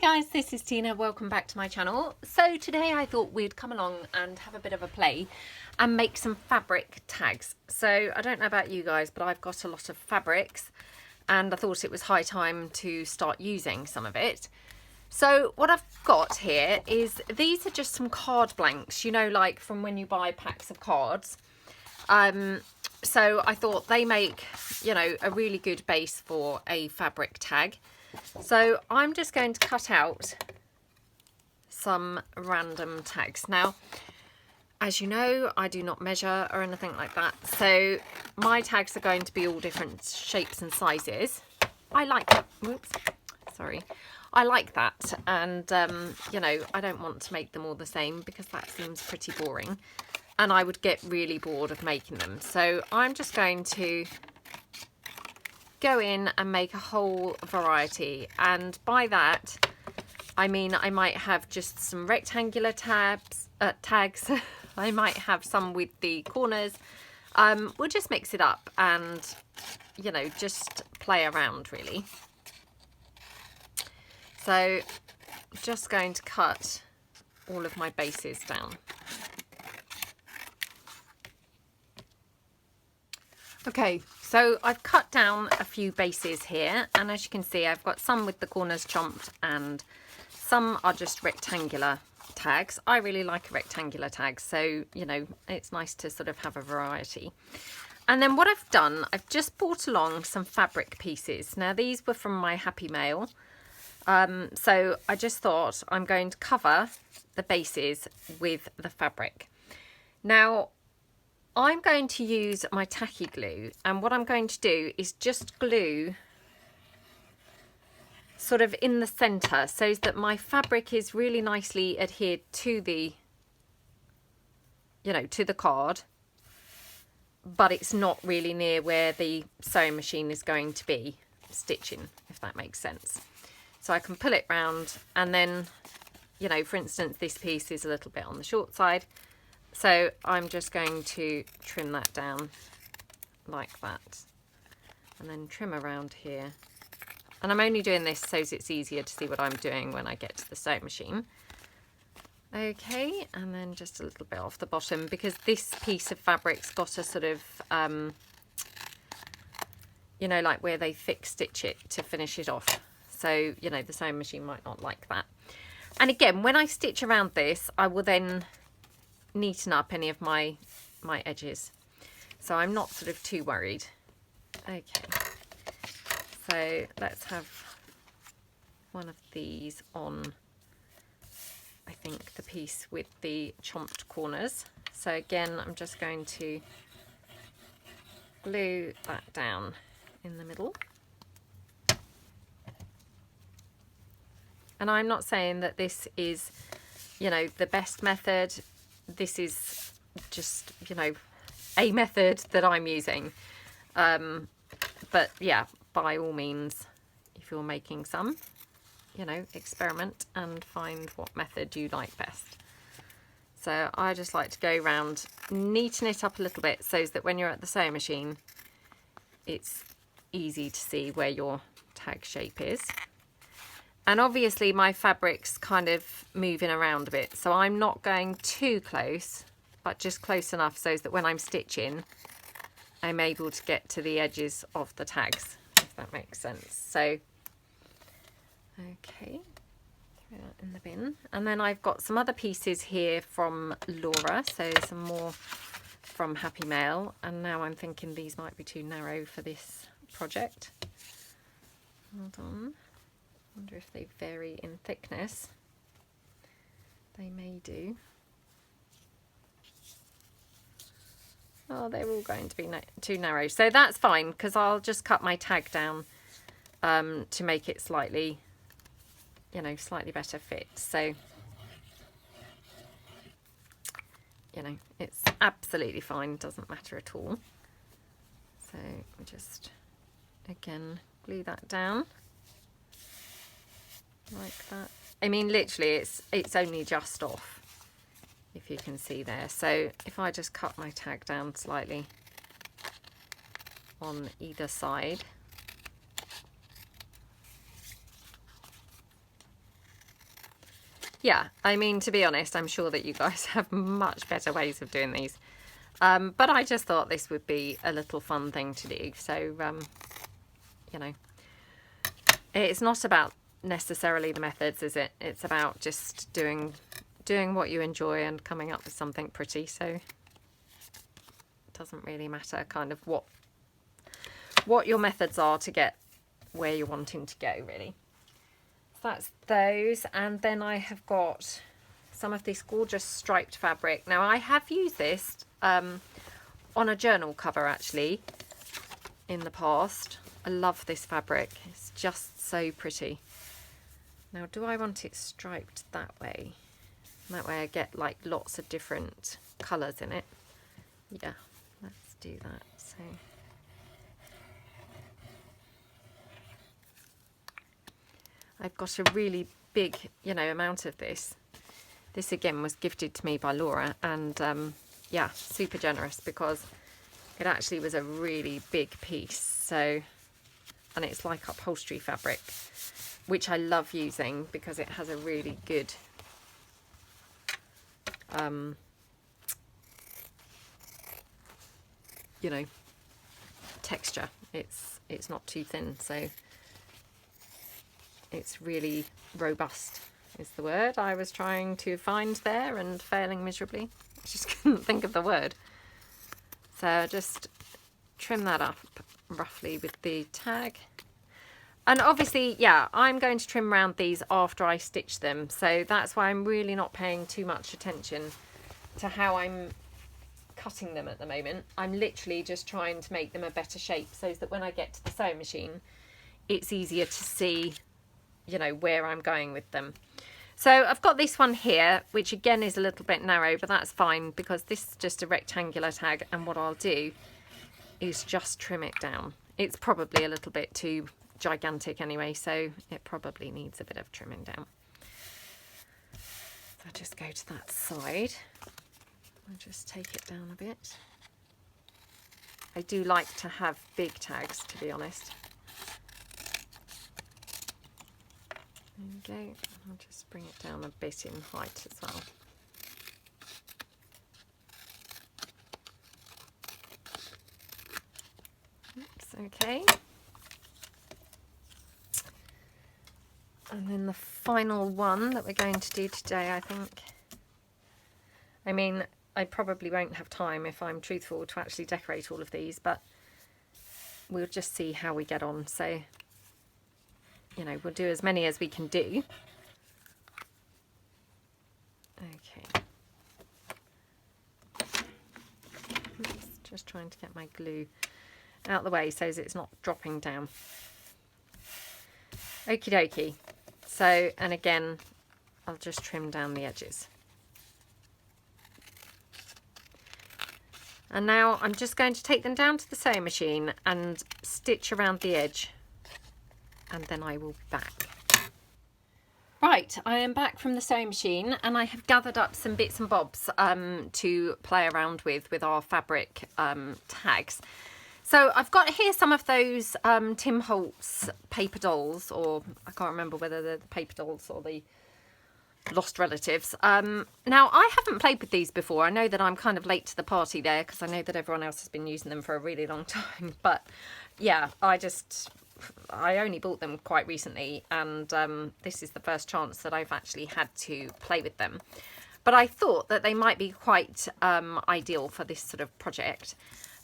guys, this is Tina. Welcome back to my channel. So today I thought we'd come along and have a bit of a play and make some fabric tags. So I don't know about you guys, but I've got a lot of fabrics and I thought it was high time to start using some of it. So what I've got here is, these are just some card blanks, you know, like from when you buy packs of cards. So I thought they make, you know, a really good base for a fabric tag. So I'm just going to cut out some random tags. Now, as you know, I do not measure or anything like that. So my tags are going to be all different shapes and sizes. I like that. Whoops, sorry. I like that. And, you know, I don't want to make them all the same because that seems pretty boring. And I would get really bored of making them. So I'm just going to go in and make a whole variety. And by that, I mean, I might have just some rectangular tags. I might have some with the corners. We'll just mix it up and, you know, just play around really. So just going to cut all of my bases down. Okay, so I've cut down a few bases here, and as you can see, I've got some with the corners chomped and some are just rectangular tags. I really like a rectangular tag, so, you know, it's nice to sort of have a variety. And then what I've done, I've just brought along some fabric pieces. Now, these were from my Happy Mail. So I just thought I'm going to cover the bases with the fabric. Now, I'm going to use my tacky glue, and what I'm going to do is just glue sort of in the center so that my fabric is really nicely adhered to the, you know, to the card, but it's not really near where the sewing machine is going to be stitching, if that makes sense. So I can pull it round, and then, you know, for instance, this piece is a little bit on the short side. So I'm just going to trim that down like that, and then trim around here. And I'm only doing this so it's easier to see what I'm doing when I get to the sewing machine. Okay, and then just a little bit off the bottom, because this piece of fabric's got a sort of, you know, like where they thick stitch it to finish it off. So, you know, the sewing machine might not like that. And again, when I stitch around this, I will then neaten up any of my edges, so I'm not sort of too worried. Okay, so let's have one of these on, I think, the piece with the chomped corners. So again, I'm just going to glue that down in the middle. And I'm not saying that this is, you know, the best method. This is just, you know, a method that I'm using. But yeah, by all means, if you're making some, you know, experiment and find what method you like best. So I just like to go around, neaten it up a little bit so that when you're at the sewing machine, it's easy to see where your tag shape is. And obviously my fabric's kind of moving around a bit, so I'm not going too close, but just close enough so that when I'm stitching, I'm able to get to the edges of the tags, if that makes sense. So, okay, throw that in the bin. And then I've got some other pieces here from Laura, so some more from Happy Mail. And now I'm thinking these might be too narrow for this project. Hold on. Wonder if they vary in thickness. They may do. Oh, they're all going to be too narrow. So that's fine, because I'll just cut my tag down to make it slightly, you know, slightly better fit. So, you know, it's absolutely fine. Doesn't matter at all. So we just, again, glue that down. Like that. I mean, literally it's only just off, if you can see there. So if I just cut my tag down slightly on either side, yeah, I mean, to be honest, I'm sure that you guys have much better ways of doing these. But I just thought this would be a little fun thing to do. So, you know, it's not about necessarily the methods, is it? It's about just doing what you enjoy and coming up with something pretty. So it doesn't really matter kind of what your methods are to get where you're wanting to go, really. So that's those. And then I have got some of this gorgeous striped fabric. Now I have used this on a journal cover actually in the past. I love this fabric. It's just so pretty. Now, do I want it striped that way? That way I get like lots of different colours in it. Yeah, let's do that. So I've got a really big, you know, amount of this. This again was gifted to me by Laura, and yeah, super generous because it actually was a really big piece. So, and it's like upholstery fabric, which I love using because it has a really good you know, texture. It's not too thin, so it's really robust is the word I was trying to find there and failing miserably. I just couldn't think of the word. So just trim that up roughly with the tag. And obviously, yeah, I'm going to trim around these after I stitch them. So that's why I'm really not paying too much attention to how I'm cutting them at the moment. I'm literally just trying to make them a better shape so that when I get to the sewing machine, it's easier to see, you know, where I'm going with them. So I've got this one here, which again is a little bit narrow, but that's fine because this is just a rectangular tag. And what I'll do is just trim it down. It's probably a little bit too gigantic anyway, so it probably needs a bit of trimming down. So I'll just go to that side. I'll just take it down a bit. I do like to have big tags, to be honest. There we go. I'll just bring it down a bit in height as well. Oops, okay. And then the final one that we're going to do today, I think. I mean, I probably won't have time, if I'm truthful, to actually decorate all of these, but we'll just see how we get on. So, you know, we'll do as many as we can do. Okay. Oops, just trying to get my glue out the way so it's not dropping down. Okie dokie. So, and again, I'll just trim down the edges. And now I'm just going to take them down to the sewing machine and stitch around the edge. And then I will be back. Right, I am back from the sewing machine and I have gathered up some bits and bobs to play around with our fabric tags. So I've got here some of those Tim Holtz paper dolls, or I can't remember whether they're the paper dolls or the lost relatives. Now I haven't played with these before. I know that I'm kind of late to the party there because I know that everyone else has been using them for a really long time. But yeah, I only bought them quite recently, and this is the first chance that I've actually had to play with them. But I thought that they might be quite ideal for this sort of project.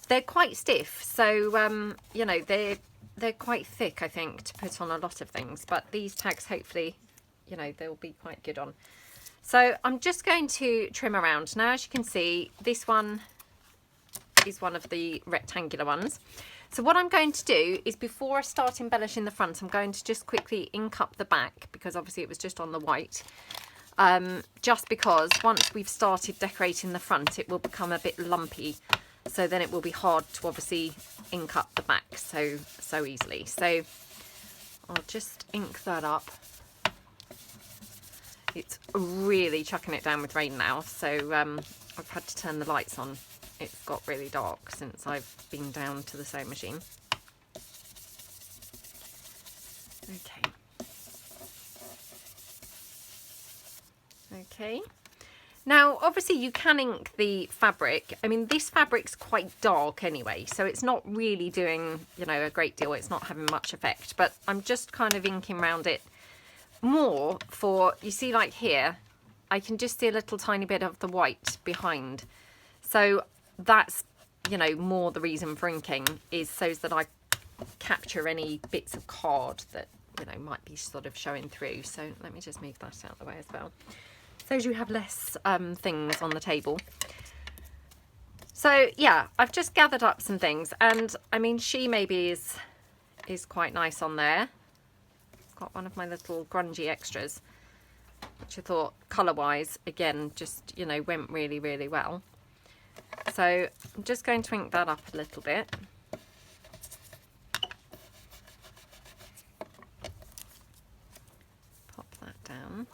They're quite stiff, so you know, they're quite thick, I think, to put on a lot of things. But these tags, hopefully, you know, they'll be quite good on. So I'm just going to trim around. Now, as you can see, this one is one of the rectangular ones. So what I'm going to do is, before I start embellishing the front, I'm going to just quickly ink up the back, because obviously it was just on the white. Just because once we've started decorating the front, it will become a bit lumpy. So then it will be hard to obviously ink up the back so easily. So I'll just ink that up. It's really chucking it down with rain now, so I've had to turn the lights on. It's got really dark since I've been down to the sewing machine. Okay. Okay. Now, obviously you can ink the fabric. I mean, this fabric's quite dark anyway, so it's not really doing, you know, a great deal. It's not having much effect, but I'm just kind of inking around it more for, you see, like here, I can just see a little tiny bit of the white behind. So that's, you know, more the reason for inking is so that I capture any bits of card that, you know, might be sort of showing through. So let me just move that out of the way as well, so you have less things on the table. So yeah, I've just gathered up some things, and I mean, she maybe is quite nice on there. Got one of my little grungy extras, which I thought colour wise, again, just, you know, went really, really well. So I'm just going to ink that up a little bit. Pop that down.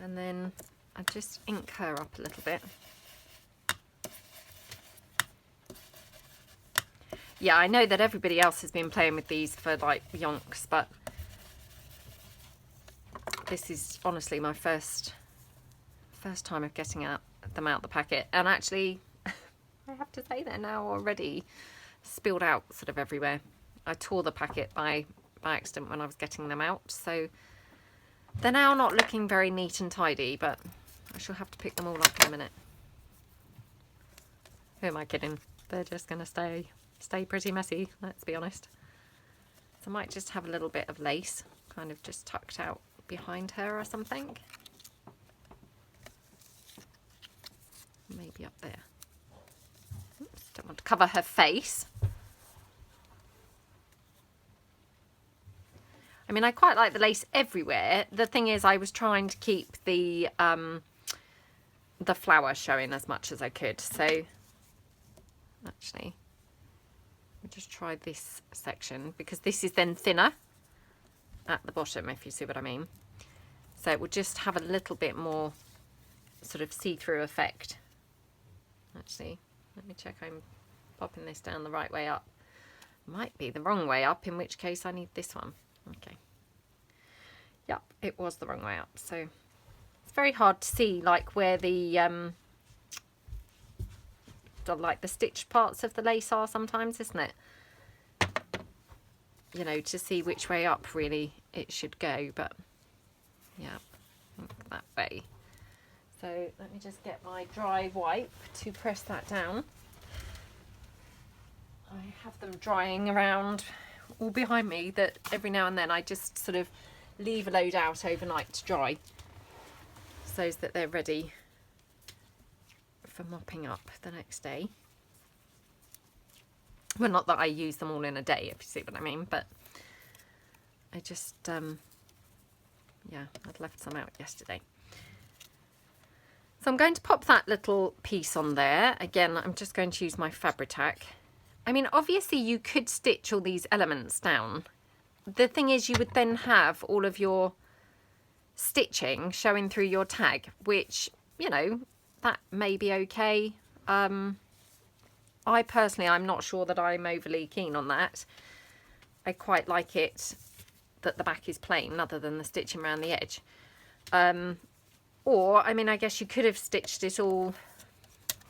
And then I just ink her up a little bit. Yeah, I know that everybody else has been playing with these for like yonks, but this is honestly my first time of getting them out the packet. And actually, I have to say they're now already spilled out sort of everywhere. I tore the packet by accident when I was getting them out, so they're now not looking very neat and tidy, but I shall have to pick them all up in a minute. Who am I kidding? They're just going to stay pretty messy, let's be honest. So I might just have a little bit of lace kind of just tucked out behind her or something. Maybe up there. Oops, don't want to cover her face. I mean, I quite like the lace everywhere. The thing is, I was trying to keep the flower showing as much as I could. So, actually, we just try this section, because this is then thinner at the bottom, if you see what I mean. So it will just have a little bit more sort of see-through effect. Actually, let me check I'm popping this down the right way up. Might be the wrong way up, in which case I need this one. Okay. Yep, it was the wrong way up. So it's very hard to see like where the like the stitched parts of the lace are sometimes, isn't it? You know, to see which way up really it should go, but yeah, I think that way. So let me just get my dry wipe to press that down. I have them drying around all behind me, that every now and then I just sort of leave a load out overnight to dry, so that they're ready for mopping up the next day. Well, not that I use them all in a day, if you see what I mean, but I just, yeah, I'd left some out yesterday. So I'm going to pop that little piece on there. Again, I'm just going to use my Fabri-Tac. I mean, obviously you could stitch all these elements down. The thing is, you would then have all of your stitching showing through your tag, which, you know, that may be okay. I personally, I'm not sure that I'm overly keen on that. I quite like it that the back is plain, other than the stitching around the edge. Or, I mean, I guess you could have stitched it all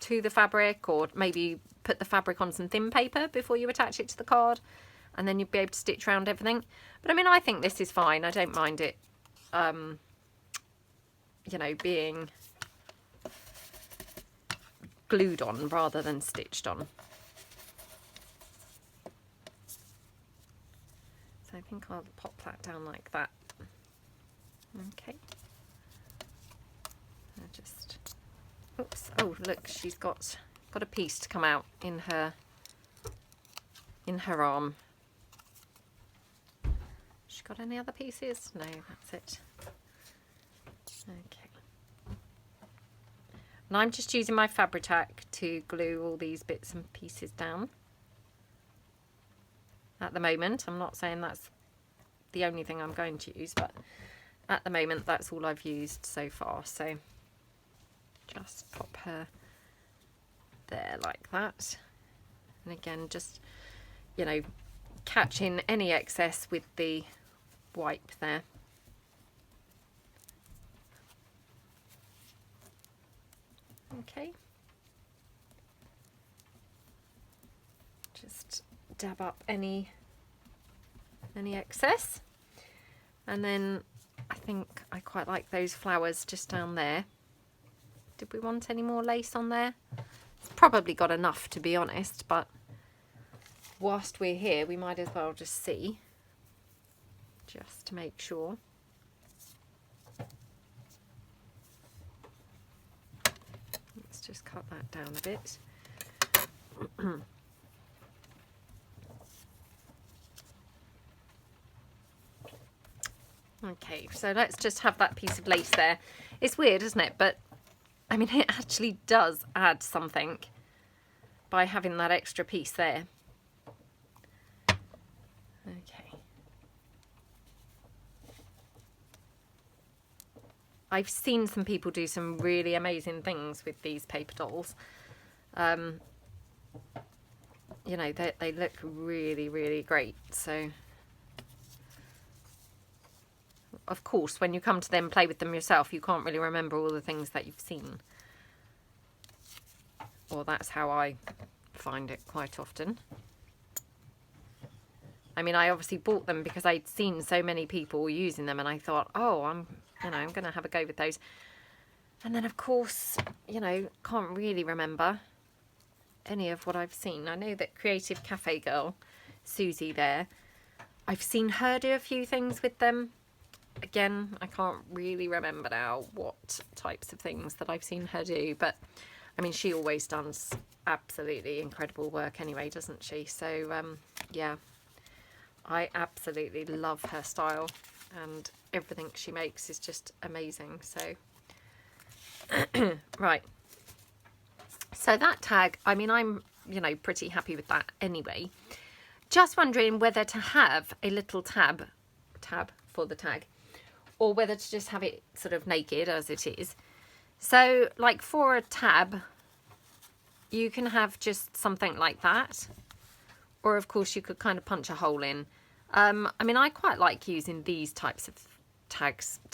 to the fabric, or maybe put the fabric on some thin paper before you attach it to the card, and then you'd be able to stitch around everything. But I mean, I think this is fine. I don't mind it, you know, being glued on rather than stitched on. So I think I'll pop that down like that. Okay. I just, oops, oh look, she's got a piece to come out in her arm. She got any other pieces? No, that's it. Okay. And I'm just using my Fabri-Tac to glue all these bits and pieces down. At the moment, I'm not saying that's the only thing I'm going to use, but at the moment that's all I've used so far. So just pop her there like that. And again, just, you know, catch in any excess with the wipe there. Okay. Just dab up any excess. And then I think I quite like those flowers just down there. Did we want any more lace on there? It's probably got enough, to be honest, but whilst we're here, we might as well just see, just to make sure. Let's just cut that down a bit. Okay, so let's just have that piece of lace there. It's weird, isn't it? But I mean, it actually does add something by having that extra piece there. Okay. I've seen some people do some really amazing things with these paper dolls. You know, they look really, really great. So, of course, when you come to them, play with them yourself, you can't really remember all the things that you've seen. Well, that's how I find it quite often. I mean, I obviously bought them because I'd seen so many people using them, and I thought, oh, I'm going to have a go with those. And then, of course, you know, can't really remember any of what I've seen. I know that Creative Cafe girl, Susie there, I've seen her do a few things with them. Again, I can't really remember now what types of things that I've seen her do, but I mean, she always does absolutely incredible work anyway, doesn't she? So, yeah, I absolutely love her style, and everything she makes is just amazing. So, right. So that tag, I mean, I'm, you know, pretty happy with that anyway. Just wondering whether to have a little tab for the tag, or whether to just have it sort of naked as it is. So, like for a tab, you can have just something like that. Or, of course, you could kind of punch a hole in. I mean, I quite like using these types of tabs.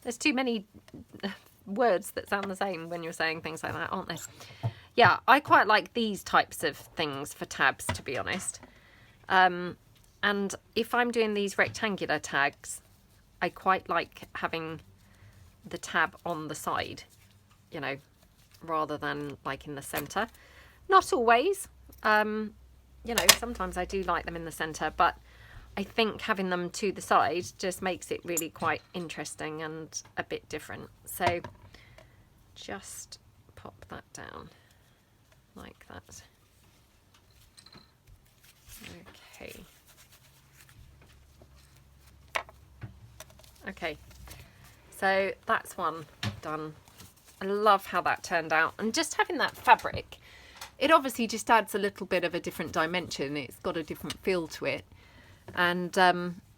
There's too many words that sound the same when you're saying things like that, aren't there? Yeah, I quite like these types of things for tabs, to be honest. And if I'm doing these rectangular tags, I quite like having the tab on the side, you know, rather than like in the centre. Not always. You know, sometimes I do like them in the centre, but I think having them to the side just makes it really quite interesting and a bit different. So just pop that down like that. Okay. Okay, so that's one done. I love how that turned out, and just having that fabric, it obviously just adds a little bit of a different dimension. It's got a different feel to it, and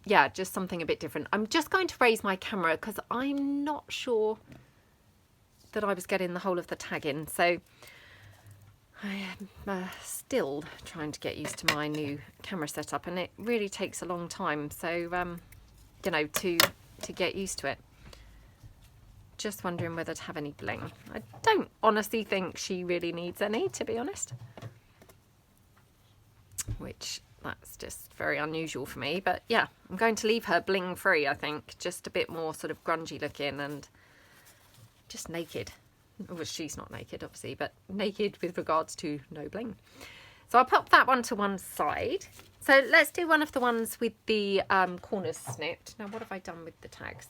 yeah, just something a bit different. I'm just going to raise my camera because I'm not sure that I was getting the whole of the tag in, so I am still trying to get used to my new camera setup, and it really takes a long time, so you know, to get used to it. Just wondering whether to have any bling. I don't honestly think she really needs any, to be honest. Which, that's just very unusual for me. But yeah, I'm going to leave her bling free, I think. Just a bit more sort of grungy looking and just naked. Well, she's not naked, obviously, but naked with regards to no bling. So I'll pop that one to one side. So let's do one of the ones with the corners snipped. Now, what have I done with the tags?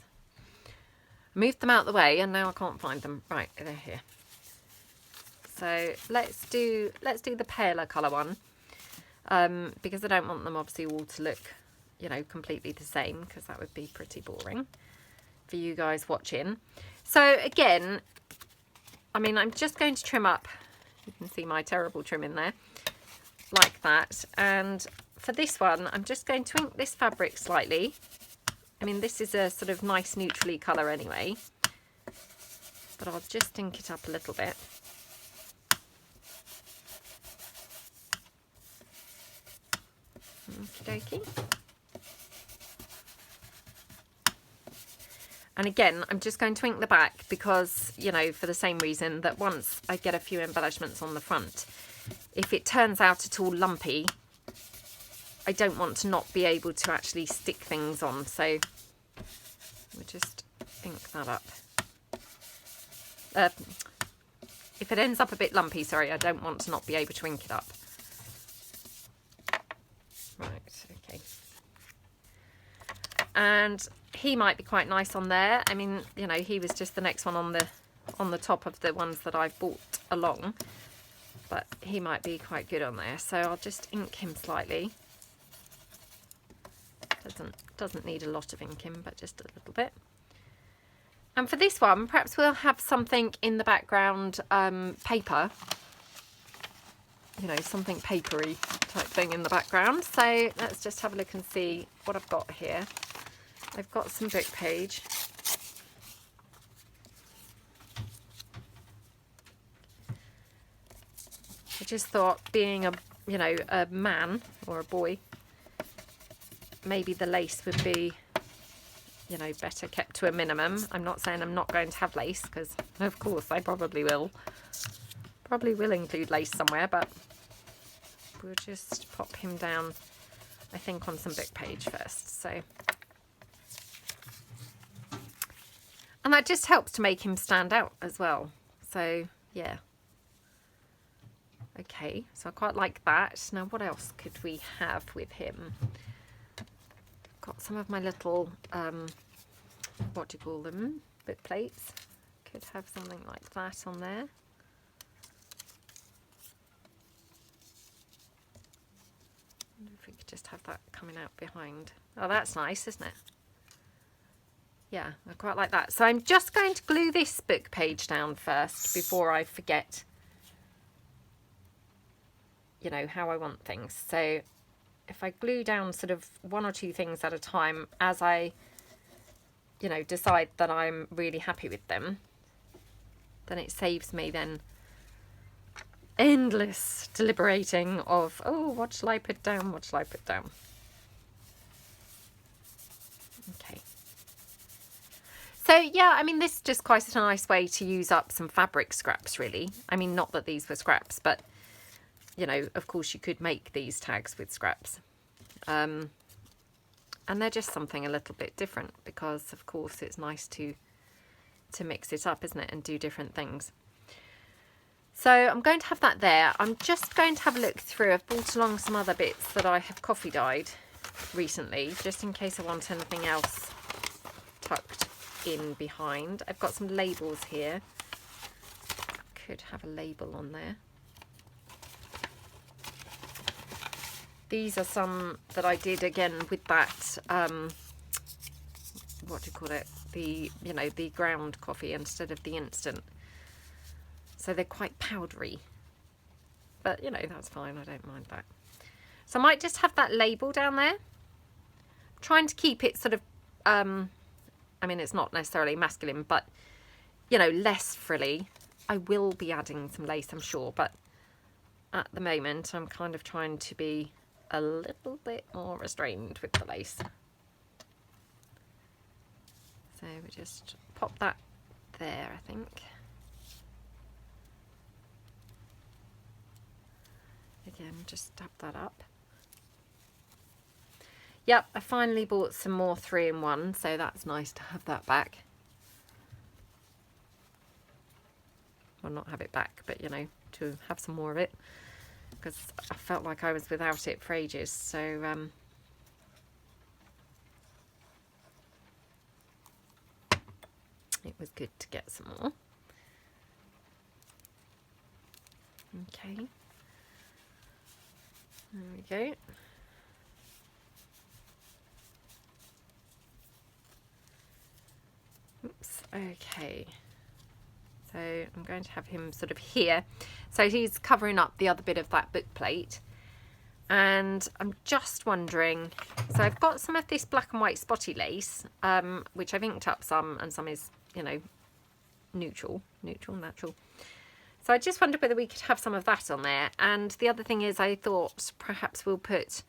I moved them out of the way and now I can't find them. Right, they're here. So let's do the paler colour one, because I don't want them obviously all to look, you know, completely the same, because that would be pretty boring for you guys watching. So again, I mean, I'm just going to trim up. You can see my terrible trim in there, like that. And for this one, I'm just going to ink this fabric slightly. I mean, this is a sort of nice neutrally colour anyway, but I'll just ink it up a little bit. Okie dokie. And again, I'm just going to ink the back because, you know, for the same reason that once I get a few embellishments on the front, if it turns out at all lumpy, I don't want to not be able to actually stick things on. So we'll just ink that up. If it ends up a bit lumpy, sorry, I don't want to not be able to ink it up. Right, okay. And he might be quite nice on there. I mean, you know, he was just the next one on the top of the ones that I've brought along, but he might be quite good on there. So I'll just ink him slightly. Doesn't need a lot of inking, but just a little bit. And for this one, perhaps we'll have something in the background, paper, you know, something papery type thing in the background. So let's just have a look and see what I've got here. I've got some book page. I just thought, being a, you know, a man or a boy, maybe the lace would be, you know, better kept to a minimum. I'm not saying I'm not going to have lace, because of course I probably will. Probably will include lace somewhere, but we'll just pop him down, I think, on some book page first. So, and that just helps to make him stand out as well. So yeah. Okay, so I quite like that. Now what else could we have with him? Got some of my little, what do you call them, book plates. Could have something like that on there. I wonder if we could just have that coming out behind. Oh, that's nice, isn't it? Yeah, I quite like that. So I'm just going to glue this book page down first before I forget, you know, how I want things. So if I glue down sort of one or two things at a time as I, you know, decide that I'm really happy with them, then it saves me then endless deliberating of, oh, what shall I put down? What shall I put down? Okay. So yeah, I mean, this is just quite a nice way to use up some fabric scraps, really. I mean, not that these were scraps, but you know, of course you could make these tags with scraps. And they're just something a little bit different because, of course, it's nice to mix it up, isn't it, and do different things. So I'm going to have that there. I'm just going to have a look through. I've brought along some other bits that I have coffee dyed recently, just in case I want anything else tucked in behind. I've got some labels here. Could have a label on there. These are some that I did again with that, what do you call it? The, you know, the ground coffee instead of the instant. So they're quite powdery. But, you know, that's fine. I don't mind that. So I might just have that label down there. I'm trying to keep it sort of, I mean, it's not necessarily masculine, but, you know, less frilly. I will be adding some lace, I'm sure. But at the moment, I'm kind of trying to be a little bit more restrained with the lace. So we just pop that there, I think. Again, just dab that up. Yep, I finally bought some more 3-in-1, so that's nice to have that back. Well, not have it back, but you know, to have some more of it, because I felt like I was without it for ages. So it was good to get some more. Okay, there we go. Oops, okay. So I'm going to have him sort of here. So he's covering up the other bit of that book plate. And I'm just wondering, so I've got some of this black and white spotty lace, which I've inked up some, and some is, you know, natural. So I just wondered whether we could have some of that on there. And the other thing is, I thought perhaps we'll put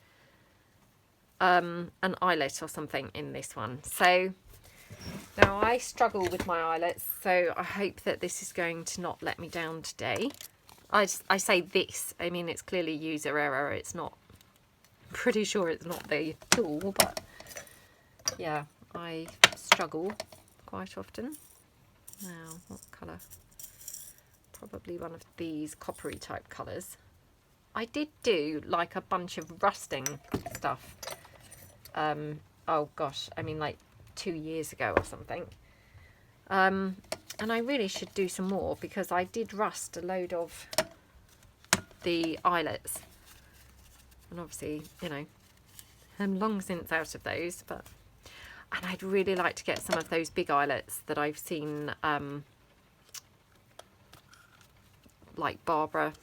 an eyelet or something in this one. So Now I struggle with my eyelets, so I hope that this is going to not let me down today. I say this, I mean it's clearly user error, it's not, I'm pretty sure it's not the tool, but yeah, I struggle quite often. Now, what colour? Probably one of these coppery type colours. I did do like a bunch of rusting stuff. Oh gosh, I mean like 2 years ago or something. And I really should do some more because I did rust a load of the eyelets. And obviously, you know, I'm long since out of those, but... And I'd really like to get some of those big eyelets that I've seen, like Barbara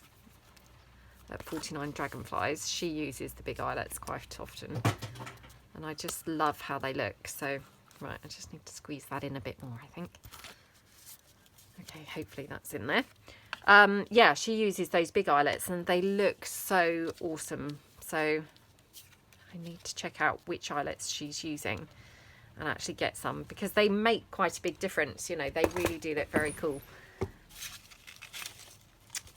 at 49 Dragonflies. She uses the big eyelets quite often. And I just love how they look. So, right, I just need to squeeze that in a bit more, I think. Okay, hopefully that's in there. Yeah, she uses those big eyelets and they look so awesome. So I need to check out which eyelets she's using and actually get some, because they make quite a big difference. You know, they really do look very cool.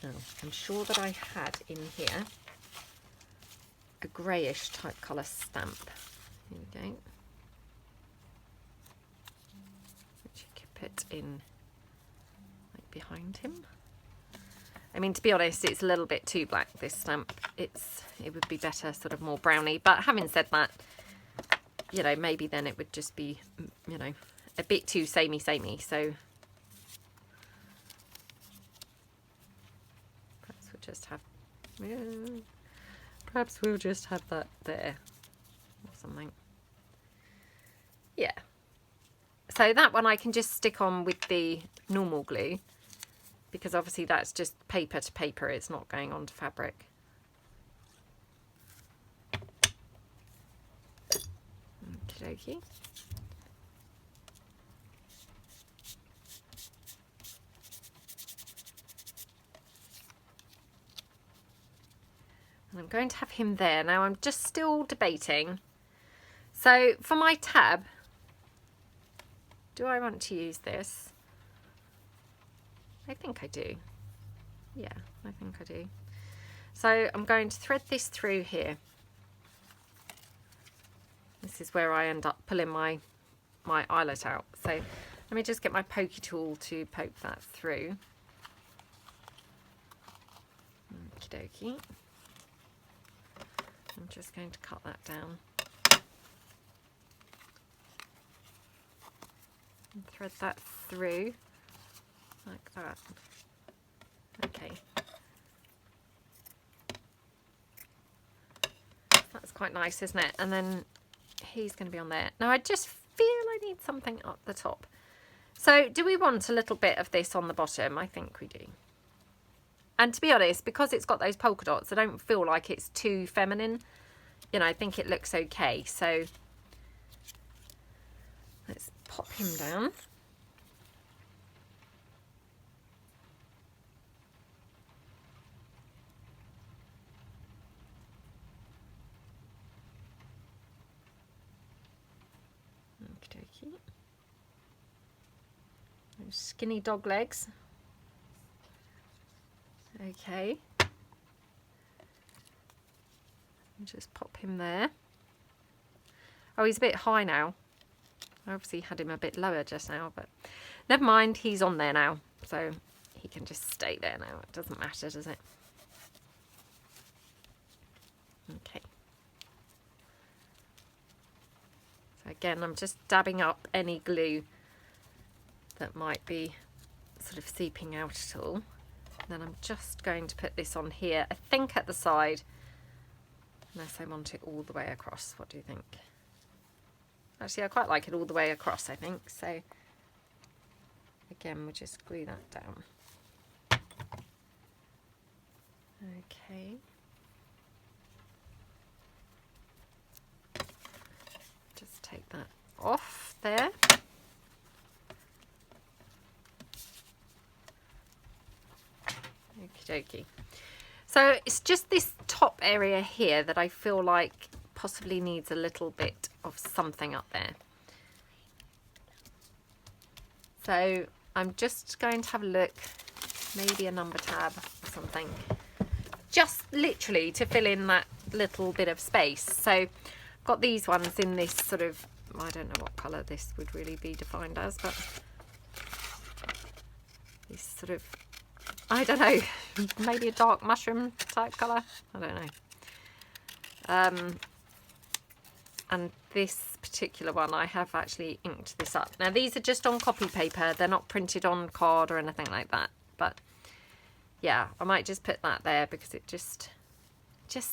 Now, I'm sure that I had in here a greyish type colour stamp. Here we go. Which you could put in like behind him. I mean, to be honest, it's a little bit too black, this stamp. It would be better sort of more browny. But having said that, you know, maybe then it would just be, you know, a bit too samey. So perhaps we'll just have, perhaps we'll just have that there or something. Yeah. So that one I can just stick on with the normal glue, because obviously that's just paper to paper. It's not going onto fabric. Okey-dokey. And I'm going to have him there. Now I'm just still debating. So for my tab, do I want to use this? I think I do. Yeah, I think I do. So I'm going to thread this through here. This is where I end up pulling my eyelet out. So let me just get my pokey tool to poke that through. Okie dokie. I'm just going to cut that down. And thread that through like that. Okay. That's quite nice, isn't it? And then he's going to be on there. Now I just feel I need something up the top. So do we want a little bit of this on the bottom? I think we do. And to be honest, because it's got those polka dots, I don't feel like it's too feminine. You know, I think it looks okay. So let's pop him down. Okey-dokey. Those skinny dog legs. Okay. Just pop him there. Oh, he's a bit high now. I obviously had him a bit lower just now, but never mind, he's on there now. So he can just stay there now. It doesn't matter, does it? Okay. So again, I'm just dabbing up any glue that might be sort of seeping out at all. Then I'm just going to put this on here, I think at the side, unless I want it all the way across. What do you think? Actually, I quite like it all the way across, I think. So again, we'll just glue that down. Okay. Just take that off there. Okie dokie. So it's just this top area here that I feel like possibly needs a little bit of something up there. So I'm just going to have a look, maybe a number tab or something, just literally to fill in that little bit of space. So I've got these ones in this sort of, I don't know what colour this would really be defined as, but this sort of, I don't know, maybe a dark mushroom type colour, I don't know. And this particular one, I have actually inked this up. Now these are just on copy paper, they're not printed on card or anything like that, but yeah, I might just put that there because it just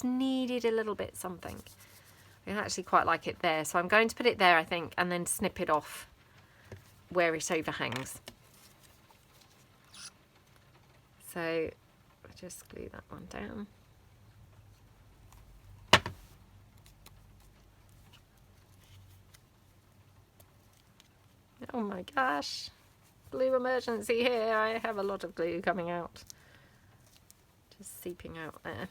needed a little bit something. I actually quite like it there, so I'm going to put it there, I think, and then snip it off where it overhangs. So I'll just glue that one down. Oh my gosh, glue emergency here. I have a lot of glue coming out, just seeping out there.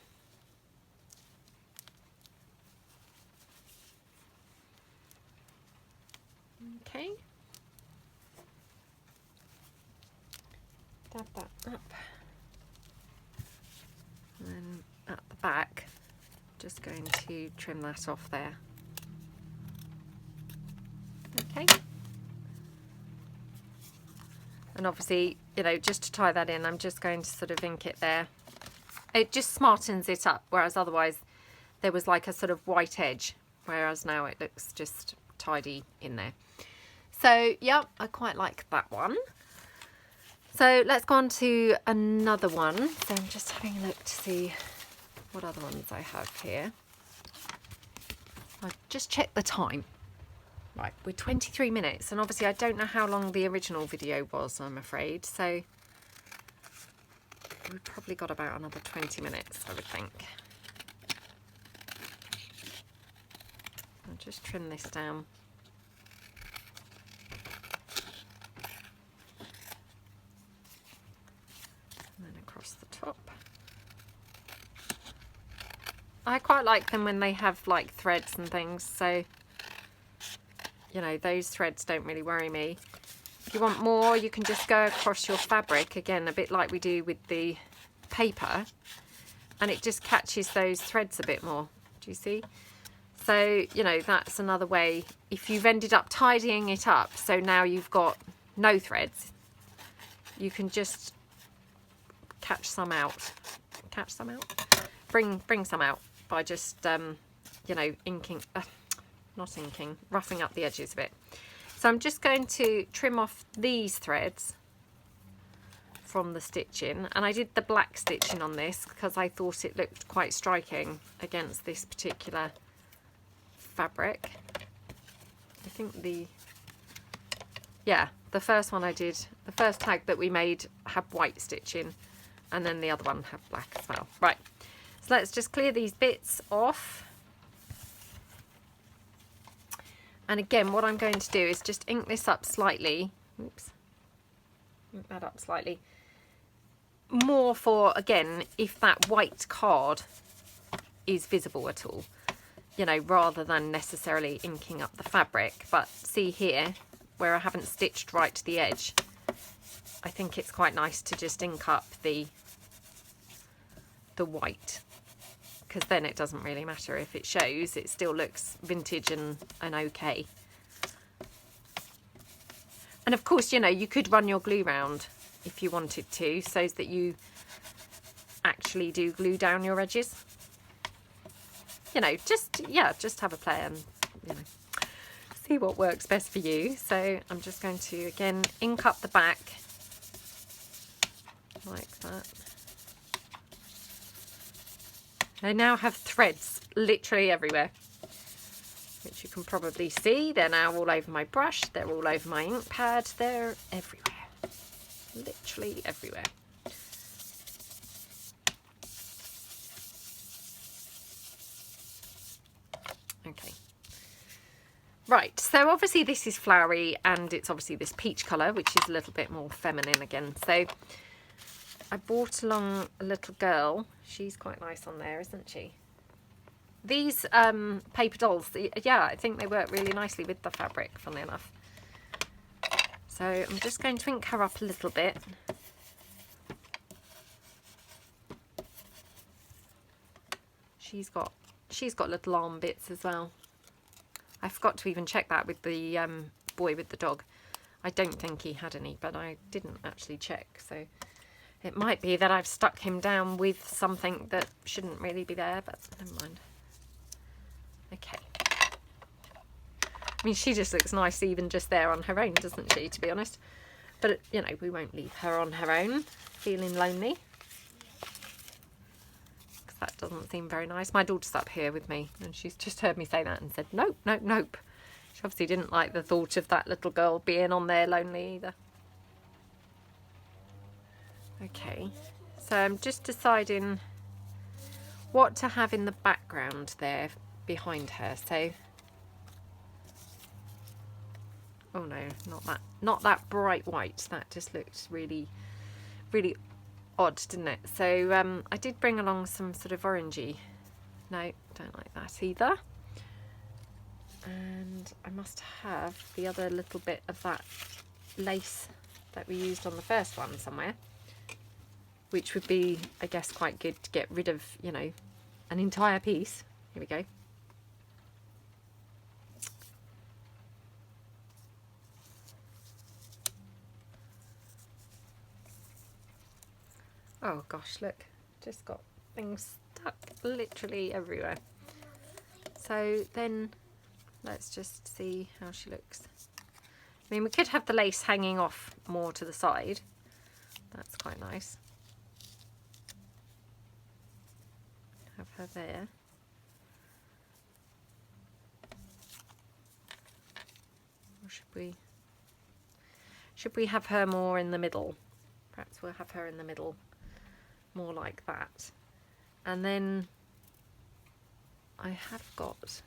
Okay, dab that up, and then at the back, just going to trim that off there. Okay. And obviously, you know, just to tie that in, I'm just going to sort of ink it there. It just smartens it up, whereas otherwise there was like a sort of white edge, whereas now it looks just tidy in there. So, yeah, I quite like that one. So let's go on to another one. So I'm just having a look to see what other ones I have here. I'll just check the time. Right, we're 23 minutes, and obviously I don't know how long the original video was, I'm afraid, so we've probably got about another 20 minutes, I would think. I'll just trim this down. And then across the top. I quite like them when they have like threads and things, so you know, those threads don't really worry me. If you want more, you can just go across your fabric, again, a bit like we do with the paper, and it just catches those threads a bit more. Do you see? So, you know, that's another way. If you've ended up tidying it up, so now you've got no threads, you can just catch some out. Catch some out? Bring some out by just, you know, inking... not inking, roughing up the edges a bit. So I'm just going to trim off these threads from the stitching, and I did the black stitching on this because I thought it looked quite striking against this particular fabric. I think the first one I did, the first tag that we made had white stitching, and then the other one had black as well. Right, so let's just clear these bits off. And again, what I'm going to do is just ink this up slightly. Oops. Ink that up slightly. More for, again, if that white card is visible at all. You know, rather than necessarily inking up the fabric. But see here, where I haven't stitched right to the edge, I think it's quite nice to just ink up the white. Because then it doesn't really matter if it shows, it still looks vintage and okay. And of course, you know, you could run your glue round if you wanted to, so that you actually do glue down your edges. You know, just have a play and, you know, see what works best for you. So I'm just going to, again, ink up the back like that. I now have threads literally everywhere, which you can probably see. They're now all over my brush, they're all over my ink pad, they're everywhere, literally everywhere. Okay. Right, so obviously this is flowery, and it's obviously this peach colour, which is a little bit more feminine again. So I brought along a little girl. She's quite nice on there, isn't she? These paper dolls, yeah, I think they work really nicely with the fabric, funnily enough. So I'm just going to ink her up a little bit. She's got little arm bits as well. I forgot to even check that with the boy with the dog. I don't think he had any, but I didn't actually check. So it might be that I've stuck him down with something that shouldn't really be there, but never mind. Okay. I mean, she just looks nice even just there on her own, doesn't she, to be honest? But, you know, we won't leave her on her own, feeling lonely. Because that doesn't seem very nice. My daughter's up here with me, and she's just heard me say that and said, nope, nope, nope. She obviously didn't like the thought of that little girl being on there lonely either. Okay, so I'm just deciding what to have in the background there behind her. So, oh no, not that bright white. That just looks really, really odd, didn't it? So I did bring along some sort of orangey. No, don't like that either. And I must have the other little bit of that lace that we used on the first one somewhere, which would be, I guess, quite good to get rid of, you know, an entire piece. Here we go. Oh gosh, look, just got things stuck literally everywhere. So then let's just see how she looks. I mean, we could have the lace hanging off more to the side. That's quite nice. Have her there. Or should we have her more in the middle? Perhaps we'll have her in the middle, more like that. And then I have got,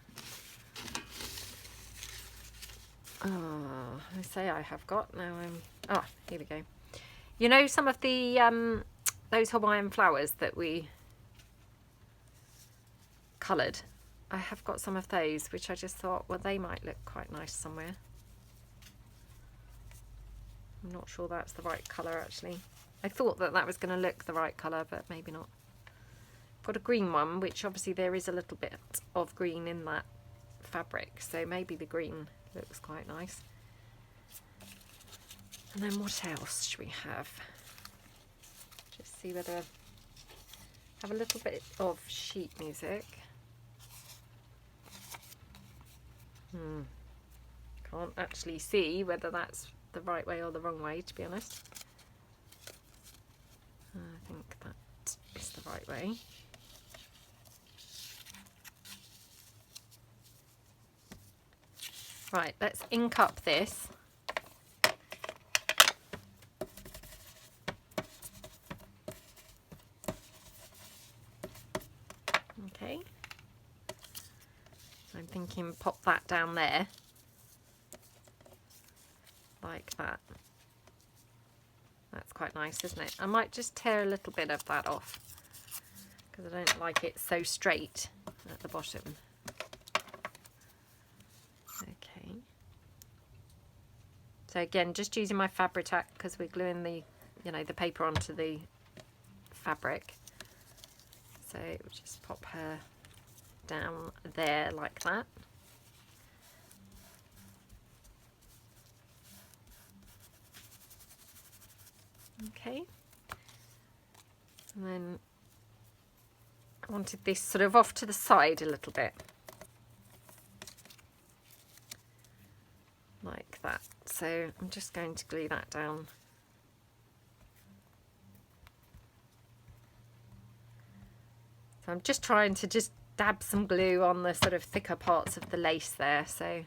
I say I have got, now I'm, here we go. You know, some of the, those Hawaiian flowers that we coloured, I have got some of those, which I just thought, well, they might look quite nice somewhere. I'm not sure that's the right colour, actually. I thought that that was going to look the right colour, but maybe not. Got a green one, which obviously there is a little bit of green in that fabric, so maybe the green looks quite nice. And then what else should we have? Just see whether I have a little bit of sheet music. Can't actually see whether that's the right way or the wrong way, to be honest. I think that is the right way. Right, let's ink up this. Okay. I'm thinking pop that down there. Like that. That's quite nice, isn't it? I might just tear a little bit of that off because I don't like it so straight at the bottom. Okay. So again, just using my Fabri-Tac because we're gluing the, you know, the paper onto the fabric. So we'll just pop her down there like that. Okay, and then I wanted this sort of off to the side a little bit, like that. So I'm just going to glue that down. So I'm just trying to just dab some glue on the sort of thicker parts of the lace there. So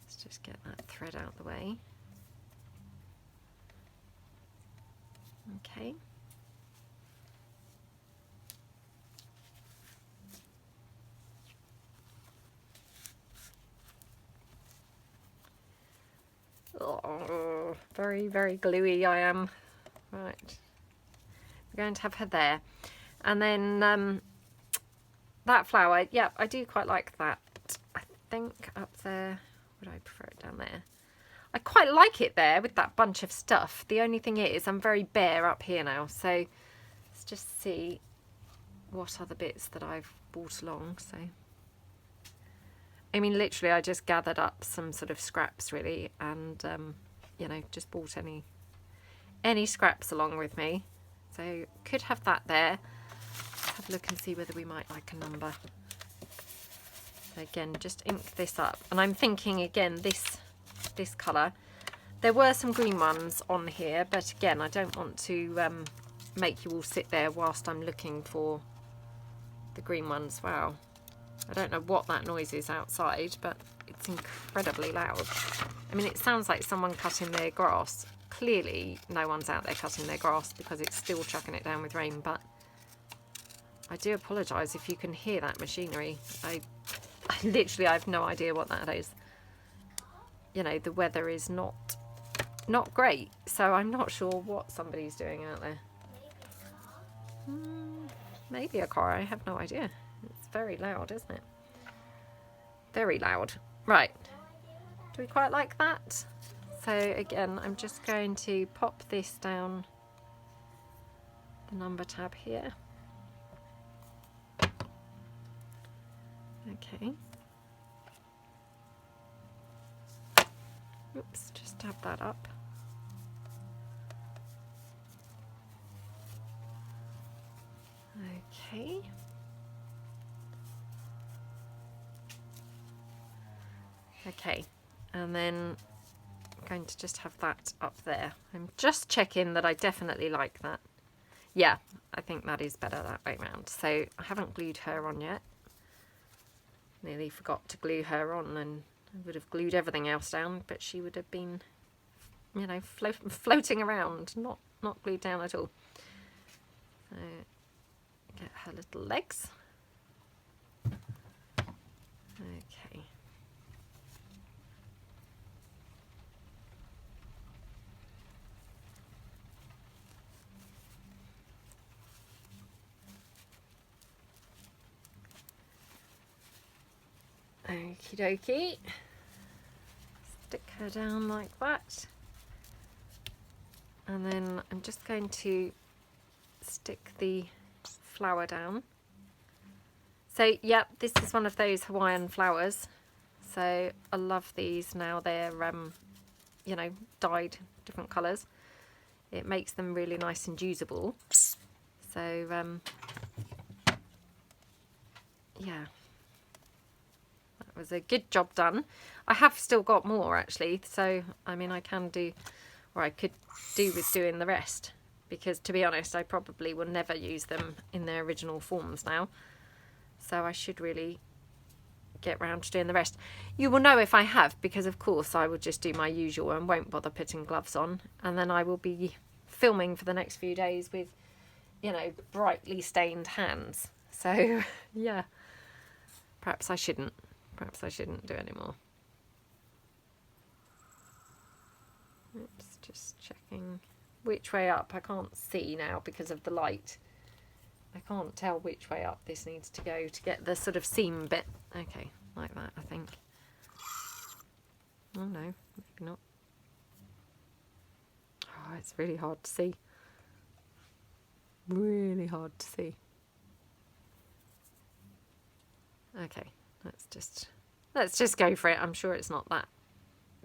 let's just get that thread out the way. Okay. Oh, very, very gluey I am. Right. We're going to have her there. And then that flower, yeah, I do quite like that. I think up there, would I prefer it down there? I quite like it there with that bunch of stuff. The only thing is I'm very bare up here now. So let's just see what other bits that I've brought along. So, I mean, literally I just gathered up some sort of scraps really, and, you know, just brought any scraps along with me. So could have that there. Let's have a look and see whether we might like a number. So again, just ink this up. And I'm thinking again, this colour. There were some green ones on here, but again, I don't want to make you all sit there whilst I'm looking for the green ones. Wow. I don't know what that noise is outside, but it's incredibly loud. I mean, it sounds like someone cutting their grass. Clearly, no one's out there cutting their grass because it's still chucking it down with rain, but I do apologise if you can hear that machinery. I literally have no idea what that is. You know, the weather is not great, so I'm not sure what somebody's doing out there. Maybe a car, I have no idea. It's very loud, isn't it? Very loud. Right. Do we quite like that? So again, I'm just going to pop this down the number tab here. Okay. Oops, just tab that up. Okay. Okay, and then I'm going to just have that up there. I'm just checking that I definitely like that. Yeah, I think that is better that way round. So I haven't glued her on yet. Nearly forgot to glue her on, and I would have glued everything else down, but she would have been, you know, floating around, not glued down at all. So get her little legs. Okay. Okie dokie. Stick her down like that. And then I'm just going to stick the flower down. So yeah, this is one of those Hawaiian flowers. So I love these now. They're you know, dyed different colours. It makes them really nice and usable. So yeah. Was a good job done. I have still got more actually, so I mean I can do, or I could do with doing the rest, because to be honest I probably will never use them in their original forms now, so I should really get round to doing the rest. You will know if I have, because of course I will just do my usual and won't bother putting gloves on, and then I will be filming for the next few days with, you know, brightly stained hands. So yeah, perhaps I shouldn't do any more. Oops, just checking which way up. I can't see now because of the light. I can't tell which way up this needs to go to get the sort of seam bit. Okay, like that, I think. Oh no, maybe not. Oh, it's really hard to see. Really hard to see. Okay. Let's just go for it. I'm sure it's not that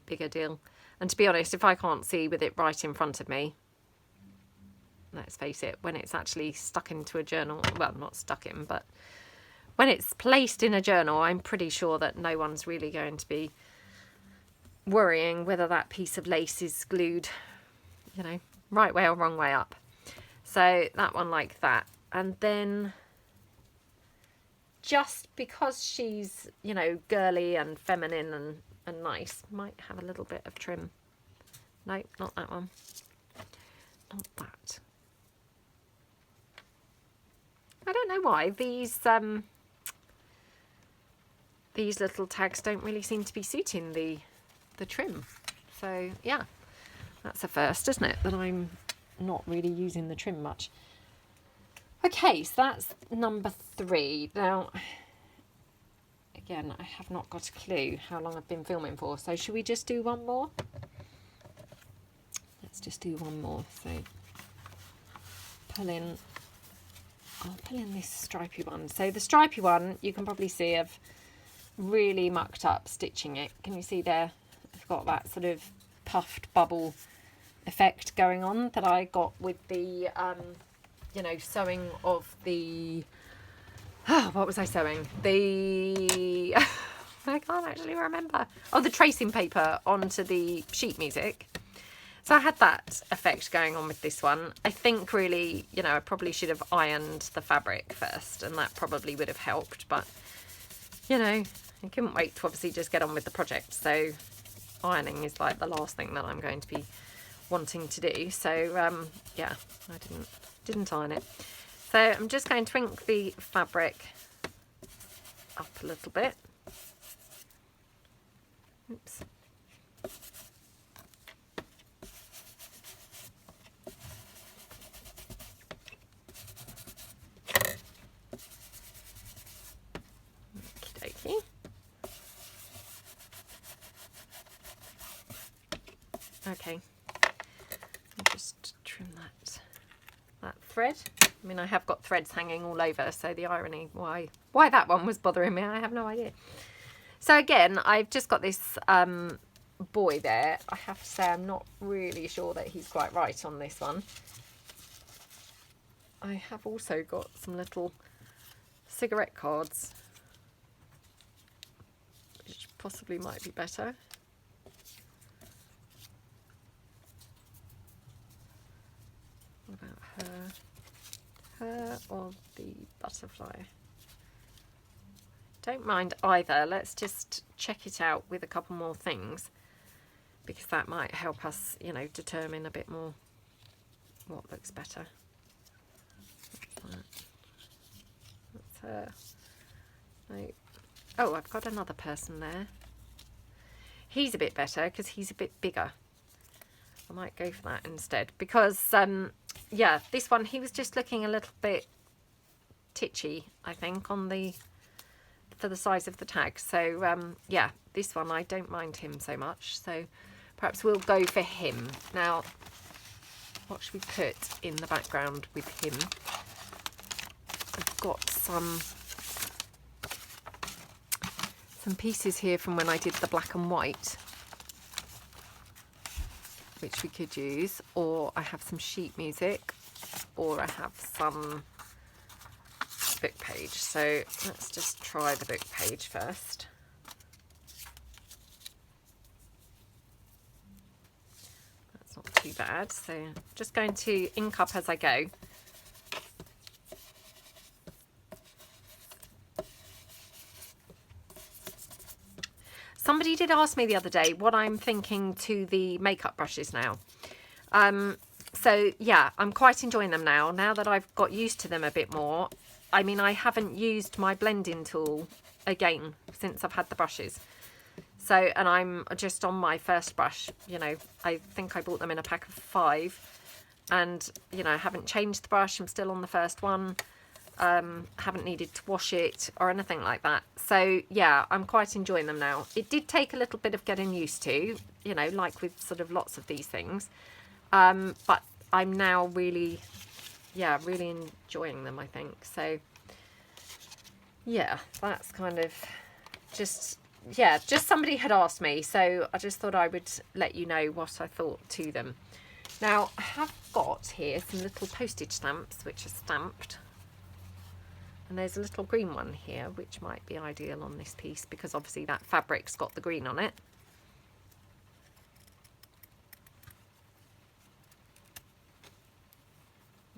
big a deal. And to be honest, if I can't see with it right in front of me, let's face it, when it's actually stuck into a journal, well, not stuck in, but when it's placed in a journal, I'm pretty sure that no one's really going to be worrying whether that piece of lace is glued, you know, right way or wrong way up. So that one like that. And then, just because she's, you know, girly and feminine and nice, might have a little bit of trim. Nope, not that one. Not that. I don't know why these little tags don't really seem to be suiting the trim. So yeah, that's a first, isn't it? That I'm not really using the trim much. Okay, so that's number 3. Now, again, I have not got a clue how long I've been filming for, so should we just do one more? Let's just do one more. So I'll pull in this stripy one. So the stripy one, you can probably see I've really mucked up stitching it. Can you see there? I've got that sort of puffed bubble effect going on that I got with the, you know, sewing of the, what was I sewing? The, I can't actually remember. Oh, the tracing paper onto the sheet music. So I had that effect going on with this one. I think really, you know, I probably should have ironed the fabric first, and that probably would have helped. But, you know, I couldn't wait to obviously just get on with the project. So ironing is like the last thing that I'm going to be wanting to do. So, yeah, I didn't iron it. So I'm just going to twink the fabric up a little bit. Oops. Okey-dokey. Okay. I'll just trim that thread. I mean, I have got threads hanging all over, so the irony why that one was bothering me, I have no idea. So again, I've just got this boy there. I have to say I'm not really sure that he's quite right on this one. I have also got some little cigarette cards, which possibly might be better. What about her or the butterfly? Don't mind either. Let's just check it out with a couple more things, because that might help us, you know, determine a bit more what looks better. That's her. No. Oh, I've got another person there. He's a bit better because he's a bit bigger. I might go for that instead, because yeah, this one, he was just looking a little bit titchy, I think, on the for the size of the tag. So yeah, this one, I don't mind him so much, so perhaps we'll go for him. Now, what should we put in the background with him? I've got some pieces here from when I did the black and white, which we could use, or I have some sheet music, or I have some book page. So let's just try the book page first. That's not too bad. So just going to ink up as I go. Somebody did ask me the other day what I'm thinking to the makeup brushes now. So yeah, I'm quite enjoying them now that I've got used to them a bit more. I mean, I haven't used my blending tool again since I've had the brushes. So, and I'm just on my first brush, you know, I think I bought them in a pack of 5, and, you know, I haven't changed the brush. I'm still on the first one. Haven't needed to wash it or anything like that. So yeah, I'm quite enjoying them now. It did take a little bit of getting used to, you know, like with sort of lots of these things. But I'm now really, yeah, really enjoying them, I think. So yeah, that's kind of just, yeah, just somebody had asked me, so I just thought I would let you know what I thought to them. Now, I have got here some little postage stamps which are stamped, and there's a little green one here which might be ideal on this piece, because obviously that fabric's got the green on it.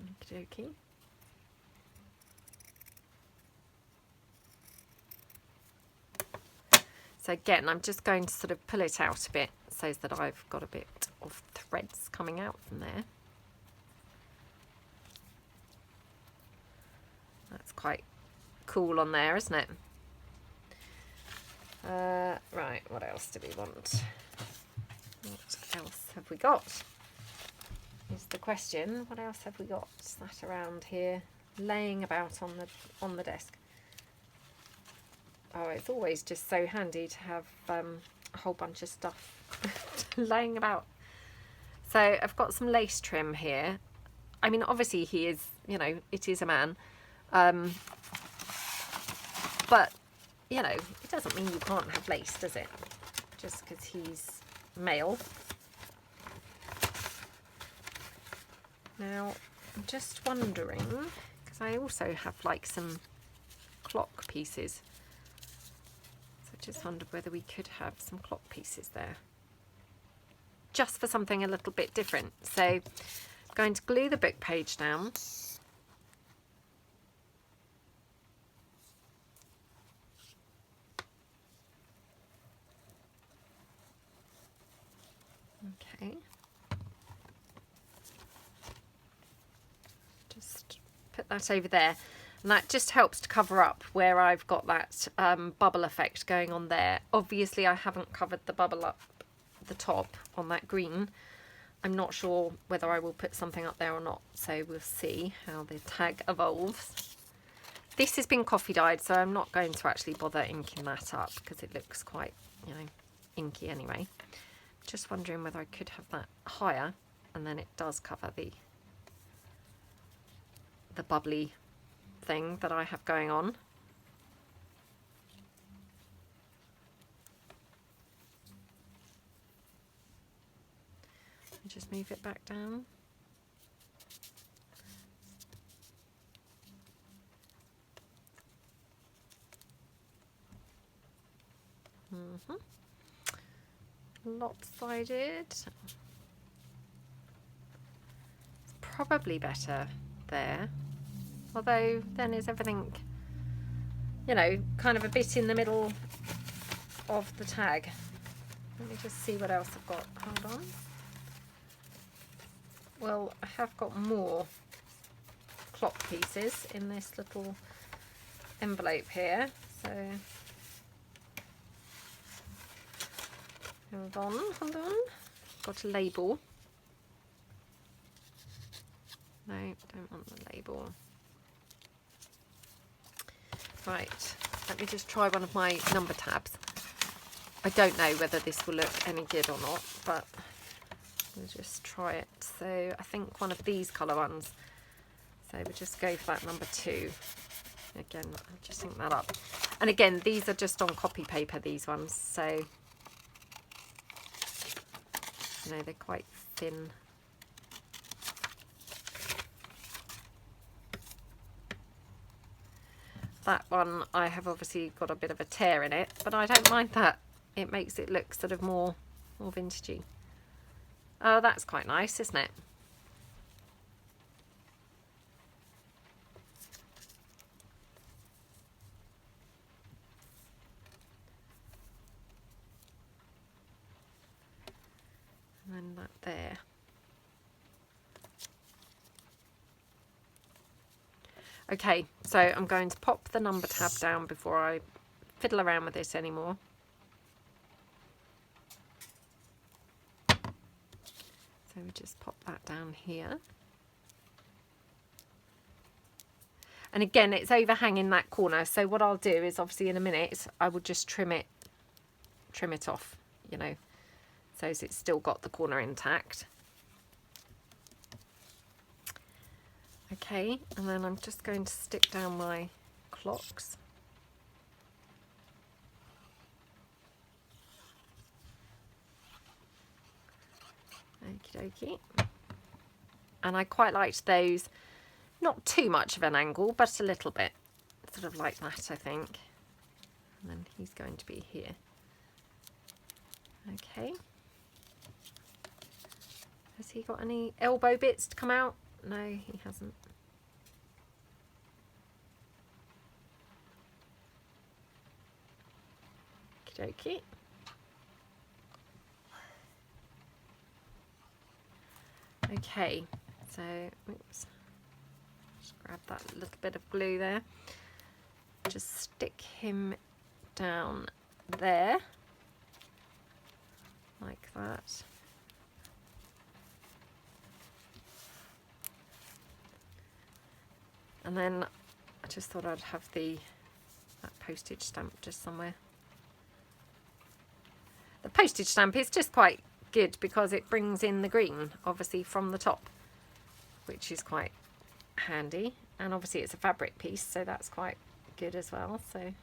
Okie dokie. So again, I'm just going to sort of pull it out a bit so that I've got a bit of threads coming out from there. That's quite cool on there, isn't it? Right, what else do we want? What else have we got? Is the question. What else have we got sat around here, laying about on the desk? Oh, it's always just so handy to have a whole bunch of stuff laying about. So I've got some lace trim here. I mean, obviously he is, you know, it is a man. But, you know, it doesn't mean you can't have lace, does it? Just because he's male. Now, I'm just wondering, because I also have like some clock pieces. So I just wondered whether we could have some clock pieces there. Just for something a little bit different. So I'm going to glue the book page down. Okay. Just put that over there. And that just helps to cover up where I've got that bubble effect going on there. Obviously I haven't covered the bubble up the top on that green. I'm not sure whether I will put something up there or not, so we'll see how the tag evolves. This has been coffee dyed, so I'm not going to actually bother inking that up because it looks quite, you know, inky anyway. Just wondering whether I could have that higher, and then it does cover the bubbly thing that I have going on. Just move it back down. Lopsided. It's probably better there. Although then is everything, you know, kind of a bit in the middle of the tag. Let me just see what else I've got. Hold on. Well, I have got more clock pieces in this little envelope here. So hold on. Got a label. No, don't want the label. Right, let me just try one of my number tabs. I don't know whether this will look any good or not, but we'll just try it. So I think one of these colour ones. So we'll just go for that number 2. Again, I'll just ink that up. And again, these are just on copy paper, these ones. So, you know, they're quite thin. That one, I have obviously got a bit of a tear in it, but I don't mind that. It makes it look sort of more vintagey. Oh, that's quite nice, isn't it? And then that there. Okay, so I'm going to pop the number tab down before I fiddle around with this anymore. So we just pop that down here. And again, it's overhanging that corner. So what I'll do is obviously in a minute, I will just trim it off, you know, so it's still got the corner intact. Okay, and then I'm just going to stick down my clocks. Okie dokie. And I quite liked those, not too much of an angle, but a little bit. Sort of like that, I think. And then he's going to be here. Okay. Has he got any elbow bits to come out? No, he hasn't. Okie dokie. Okay, so oops, just grab that little bit of glue there. Just stick him down there, like that. And then I just thought I'd have that postage stamp just somewhere. The postage stamp is just quite good because it brings in the green, obviously, from the top, which is quite handy. And obviously it's a fabric piece, so that's quite good as well. So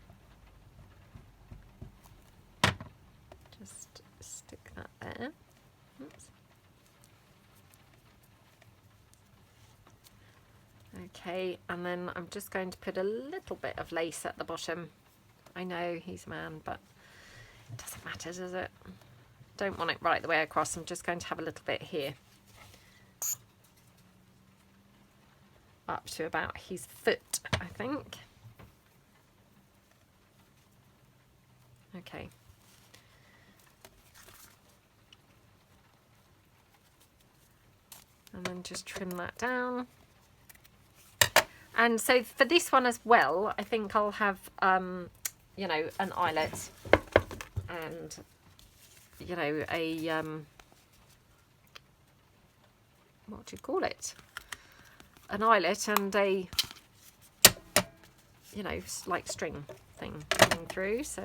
just stick that there. Oops. Okay, and then I'm just going to put a little bit of lace at the bottom. I know he's a man, but it doesn't matter, does it? Don't want it right the way across. I'm just going to have a little bit here. Up to about his foot, I think. Okay. And then just trim that down. And so for this one as well, I think I'll have, you know, an eyelet and, you know, a, what do you call it? An eyelet and a, you know, like string thing coming through. So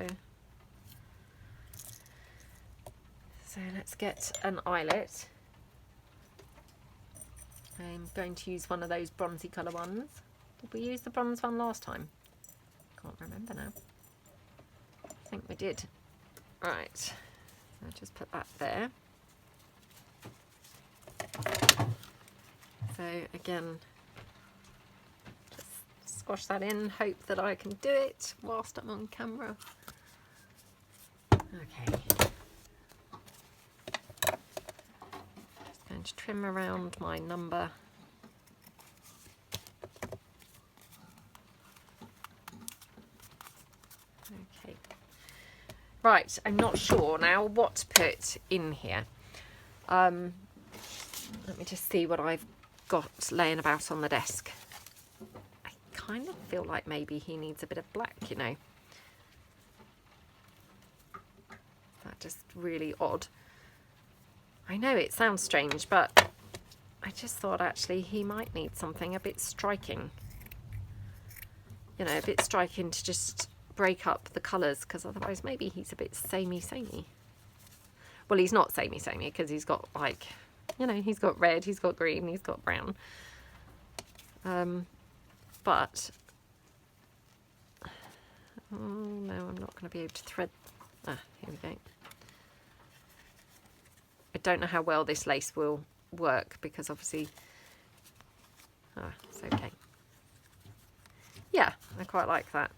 let's get an eyelet. I'm going to use one of those bronzy colour ones. Did we use the bronze one last time? Can't remember now. I think we did. Right, so I'll just put that there. So again, just squash that in, hope that I can do it whilst I'm on camera. Okay. Just going to trim around my number. Okay. Right, I'm not sure now what to put in here. Let me just see what I've got laying about on the desk. I kind of feel like maybe he needs a bit of black, you know. That's just really odd. I know it sounds strange, but I just thought actually he might need something a bit striking. You know, a bit striking to just break up the colours, because otherwise maybe he's a bit samey. Well, he's not samey because he's got, like, you know, he's got red, he's got green, he's got brown. But oh no, I'm not going to be able to thread. Ah, here we go. I don't know how well this lace will work because obviously, it's okay. Yeah, I quite like that.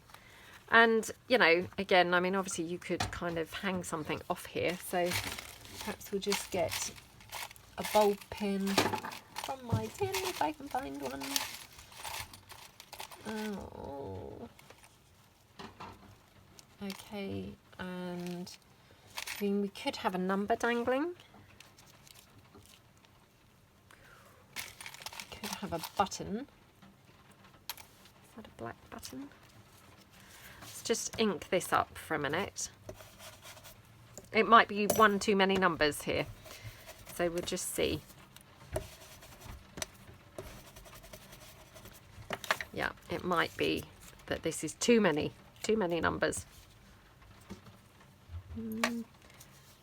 And, you know, again, I mean, obviously you could kind of hang something off here. So perhaps we'll just get a bulb pin from my tin if I can find one. Oh. Okay, and I mean, we could have a number dangling. We could have a button. Is that a black button? Let's just ink this up for a minute. It might be one too many numbers here, so we'll just see. Yeah, it might be that this is too many numbers.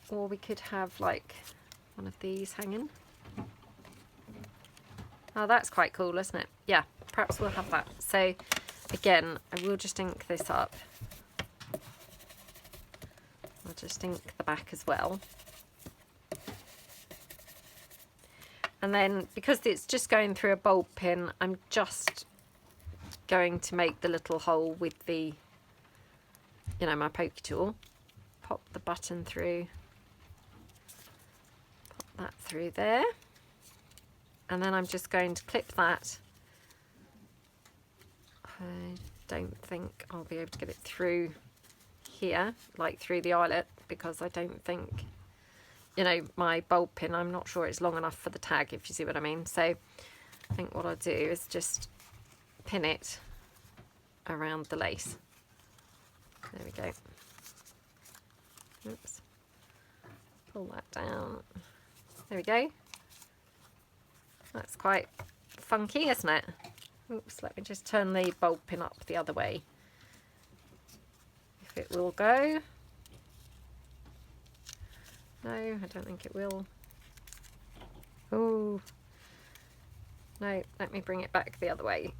Or we could have like one of these hanging. Oh, that's quite cool, isn't it? Yeah, perhaps we'll have that. So again, I will just ink this up. I'll just ink the back as well. And then because it's just going through a bulb pin, I'm just going to make the little hole with the, you know, my pokey tool. Pop the button through. Pop that through there. And then I'm just going to clip that. I don't think I'll be able to get it through here, like through the eyelet, because I don't think, you know, my bulb pin, I'm not sure it's long enough for the tag, if you see what I mean. So I think what I'll do is just pin it around the lace. There we go. Oops. Pull that down. There we go. That's quite funky, isn't it? Oops, let me just turn the bulb pin up the other way. If it will go. No, I don't think it will. Oh, no, let me bring it back the other way.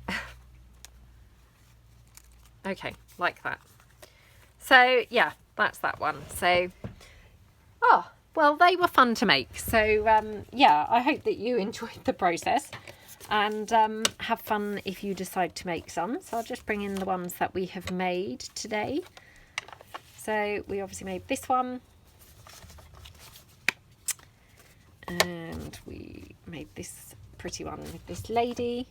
Okay, like that. So yeah, that's that one. So, oh, well, they were fun to make. So yeah, I hope that you enjoyed the process and have fun if you decide to make some. So I'll just bring in the ones that we have made today. So we obviously made this one. And we made this pretty one with this lady.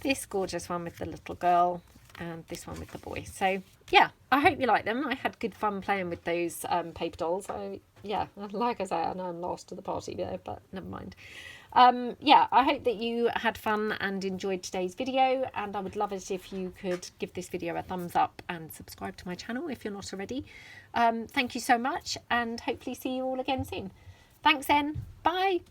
This gorgeous one with the little girl. And this one with the boy. So yeah, I hope you like them. I had good fun playing with those paper dolls. Yeah, like I say, I know I'm lost to the party there, but never mind. Yeah, I hope that you had fun and enjoyed today's video, and I would love it if you could give this video a thumbs up and subscribe to my channel if you're not already. Thank you so much, and hopefully see you all again soon. Thanks then. Bye.